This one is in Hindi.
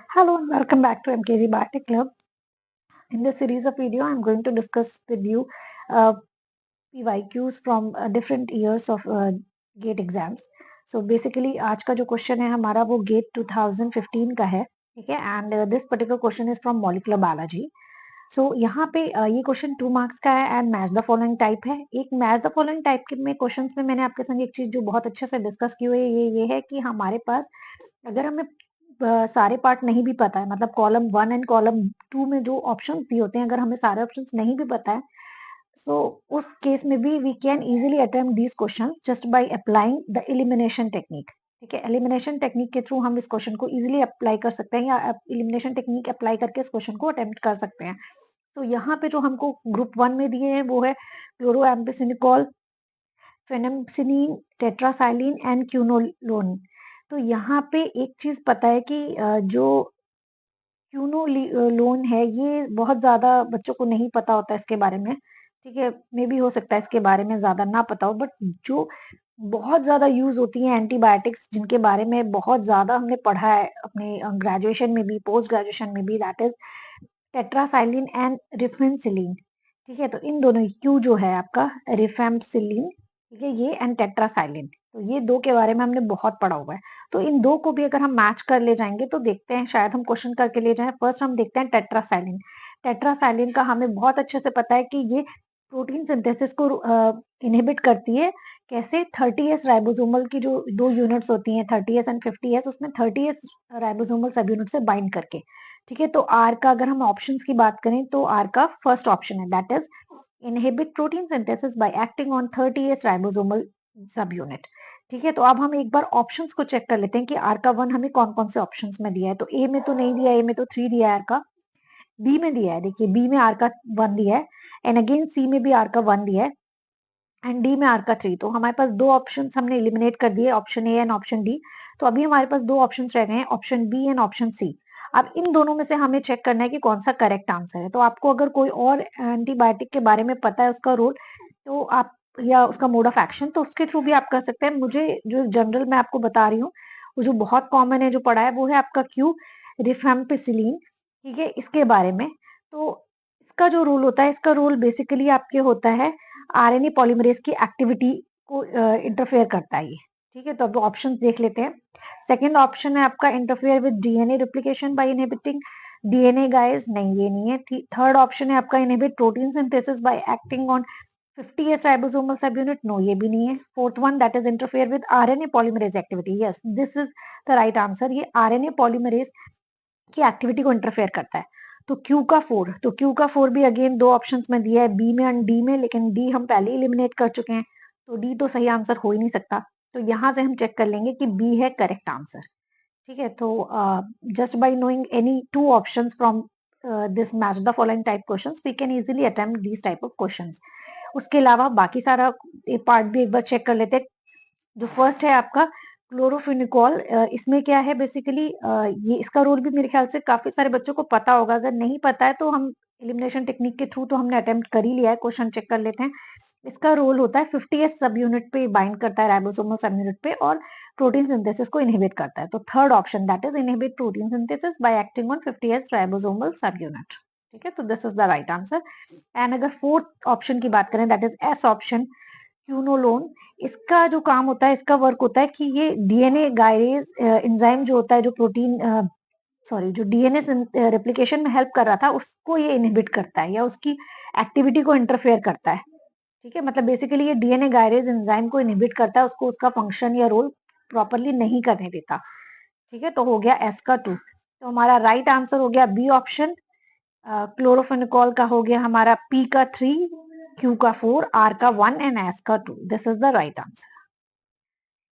Hello and welcome back to MKG Biotech Club. In this series of video, I'm going to discuss with you uh, PYQs from different years of GATE exams. So basically आज का जो क्वेश्चन है हमारा वो GATE 2015 का है, ठीक है, and this particular question is from molecular biology. So यहाँ पे ये क्वेश्चन 2 मार्क्स का है and match the following type है. एक मैच द फॉलोइंग टाइप के में क्वेश्चंस में मैंने आपके संग एक चीज जो बहुत अच्छे से डिस्कस की हुई है ये है कि हमारे पास अगर हमें सारे पार्ट नहीं भी पता है, मतलब कॉलम 1 एंड कॉलम 2 में जो ऑप्शंस दिए होते हैं अगर हमें सारे ऑप्शंस नहीं भी पता है, सो उस केस में भी we can easily attempt these questions just by applying the elimination technique. ठीक है, एलिमिनेशन टेक्निक के थ्रू हम इस क्वेश्चन को इजीली अप्लाई कर सकते हैं या एलिमिनेशन टेक्निक अप्लाई करके इस क्वेश्चन को अटेम्प्ट कर सकते हैं. तो यहाँ पे जो हमको ग्रुप 1 में दिए हैं वो है क्लोरोएम्पिसिनिकॉल, फेनम्सिनीन, टेट्रासाइलिन एंड क्यूनोलोन. तो यहाँ पे एक चीज पता है कि जो क्यूनोलोन है ये बहुत ज्यादा बच्चों को नहीं पता होता है इसके बारे में. ठीक है, मे भी हो सकता है इसके बारे में ज्यादा ना पता हो, बट जो बहुत ज्यादा यूज होती है एंटीबायोटिक्स जिनके बारे में बहुत ज्यादा हमने पढ़ा है अपने ग्रेजुएशन में भी पोस्ट ग्रेजुएशन में भी, दैट इज टेट्रासाइलिन एंड रिफेम्पसिलिन. ठीक है, तो इन दोनों क्यू जो है आपका रिफेम्पसिलिन, ठीक है, ये एंड टेट्रासाइलिन, तो ये दो के बारे में हमने बहुत पढ़ा हुआ है. तो इन दो को भी अगर हम मैच कर ले जाएंगे तो देखते हैं शायद हम क्वेश्चन करके ले जाएं. फर्स्ट हम देखते हैं टेट्रासाइलिन. टेट्रासाइलिन का हमें बहुत अच्छे से पता है कि ये प्रोटीन सिंथेसिस को इनहिबिट करती है. कैसे? 30s राइबोसोमल की जो दो यूनिट्स होती हैं 30s एंड 50s, उसमें 30s राइबोसोमल सब यूनिट से बाइंड करके. ठीक है, तो आर का अगर हम ऑप्शंस की बात करें तो आर का फर्स्ट ऑप्शन है, that is inhibit protein synthesis by acting on 30s ribosomal सब यूनिट. ठीक है, तो अब हम एक बार ऑप्शंस को चेक कर लेते हैं कि आर का 1 हमें कौन कौन से ऑप्शंस में दिया है. तो ए में तो नहीं दिया, ए में तो 3 दिया है आर का. बी में दिया है, देखिए बी में आर का 1 दिया है, एंड अगेन सी में भी आर का 1 दिया है, एंड डी में आर का 3. तो हमारे पास दो ऑप्शन हमने एलिमिनेट कर दिए, option A and option D. तो अभी हमारे पास दो ऑप्शन रह गए हैं, option B and option C. अब इन दोनों में से हमें चेक करना है कि कौन सा करेक्ट आंसर है. तो आपको अगर कोई और एंटीबायोटिक के बारे में पता है उसका रोल, तो आप या उसका मोड ऑफ एक्शन, तो उसके थ्रू भी आप कर सकते हैं. मुझे जो जनरल मैं आपको बता रही हूँ वो जो बहुत कॉमन है जो पढ़ा है वो है आपका क्यू रिफेम्पिसिलिन. ठीक है, इसके बारे में. तो इसका जो रोल होता है, इसका रोल बेसिकली आपके होता है आरएनए पॉलीमरेज की एक्टिविटी को इंटरफेयर करता है ये. ठीक है, तो अब ऑप्शन देख लेते हैं. सेकेंड ऑप्शन है आपका interfere with DNA replication by inhibiting DNA guys, नहीं ये नहीं है. थर्ड ऑप्शन है आपका inhibit protein synthesis by acting on 50s ribosomal subunit, no ये भी नहीं है. Fourth one that is interfere with RNA polymerase activity, yes this is the right answer. ये आरएनए पॉलीमरेज की एक्टिविटी को इंटरफेयर करता है. तो क्यू का 4, तो क्यू का 4 भी अगेन दो ऑप्शंस में दिया है, बी में एंड डी में, लेकिन डी हम पहले इलिमिनेट कर चुके हैं, तो डी तो सही आंसर हो ही नहीं सकता. तो यहाँ से हम चेक कर लेंगे कि बी है करेक्ट आंसर. ठीक है, तो just by knowing any two options from this match the following type questions we can easily attempt this type of questions. उसके अलावा बाकी सारा पार्ट भी एक बार चेक कर लेते हैं. जो फर्स्ट है आपका क्लोरोफिनिकॉल, इसमें क्या है बेसिकली, ये इसका रोल भी मेरे ख्याल से काफी सारे बच्चों को पता होगा. अगर नहीं पता है तो हम एलिमिनेशन टेक्निक के थ्रू तो हमने अटेम्प्ट कर ही लिया है, क्वेश्चन चेक कर लेते हैं. इसका रोल होता है 50s सब यूनिट पे बाइंड करता है, राइबोसोमल सब यूनिट पे, और प्रोटीन सिंथेसिस को इनहिबिट करता है. तो third option that is inhibit protein synthesis by acting on 50s ribosomal सब यूनिट. ठीक है, तो this is the right answer. And अगर फोर्थ ऑप्शन की बात करें दैट इज एस ऑप्शन क्यूनोलोन, इसका जो काम होता है, इसका वर्क होता है कि ये डीएनए गायरेज एंजाइम जो होता है, जो प्रोटीन सॉरी जो डीएनए रेप्लिकेशन में हेल्प कर रहा था उसको ये इनहिबिट करता है या उसकी एक्टिविटी को इंटरफेयर करता है. ठीक है, मतलब बेसिकली ये डीएनए गायरेज एंजाइम को इनहिबिट करता है, उसको उसका फंक्शन या रोल प्रॉपरली नहीं करने देता. ठीक है, तो हो गया एस का 2. तो हमारा राइट आंसर हो गया बी ऑप्शन. क्लोरोफेनिकॉल का हो गया हमारा पी का 3, क्यू का 4, आर का 1 एंड एस का 2. This is the right answer.